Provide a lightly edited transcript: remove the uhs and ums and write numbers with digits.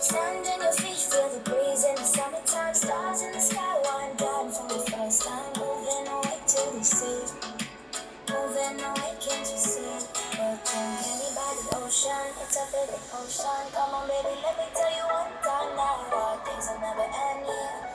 Sand in your feet, feel the breeze in the summertime. Stars in the sky, one down from the first time. Moving away to the sea, moving away, can't you see? Looking candy by the ocean, it's a favorite potion. Come on, baby, let me tell you one time now. Our days will never end, yeah.